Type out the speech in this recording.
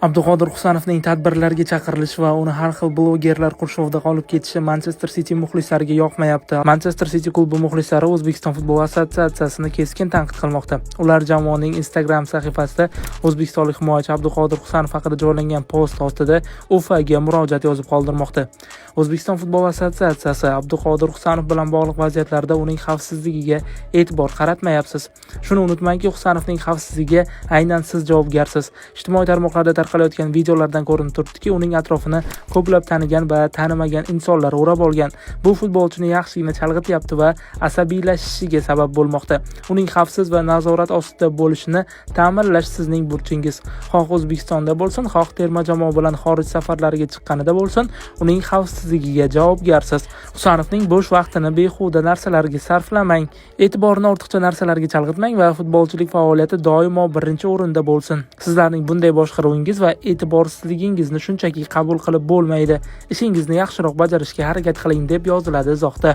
Abduqodir Husanovning tadbirlarga chaqirilishi va uni har xil blogerlar qurshovida qolib ketishi Manchester City muxlislariga yoqmayapti. Manchester City klubi muxlislari O'zbekiston futbol assotsiatsiyasini keskin tanqid qilmoqda. Ular jamoaning Instagram sahifasida o'zbekistonlik himoyachi Abduqodir Husanov haqida joylangan post ostida UFAga murojaat yozib qoldirmoqda. O'zbekiston futbol assotsiatsiyasi Abduqodir Husanov bilan bog'liq vaziyatlarda uning xavfsizligiga e'tibor qaratmayapsiz. Shuni unutmangki, Husanovning xavfsizligiga aynan siz javobgarsiz. Ijtimoiy tarmoqlarda tarqalayotgan videolardan ko'rinib turibdiki, uning atrofini ko'plab tanigan va tanimagan insonlar o'rab olgan. Bu futbolchini yaxshigina chalg'ityapti va asabiylashishiga sabab bo'lmoqda. Uning xavfsiz va nazorat ostida bo'lishini ta'minlash sizning burchingiz. Xoh O'zbekistonda bo'lsin, xoh terma jamoa bilan xorij safarlariga chiqqanida bo'lsin, uning xavfsizligiga javobgarsiz. Husanovning bo'sh vaqtini behuda narsalarga sarflamang. E'tiborni ortiqcha narsalarga chalg'itmang va futbolchilik faoliyati doimo birinchi o'rinda bo'lsin. Sizlarning bunday boshqaruvingiz va e'tiborsizligingizni shunchaki qabul qilib bo'lmaydi. Ishingizni yaxshiroq bajarishga harakat qiling deb yoziladi izohda.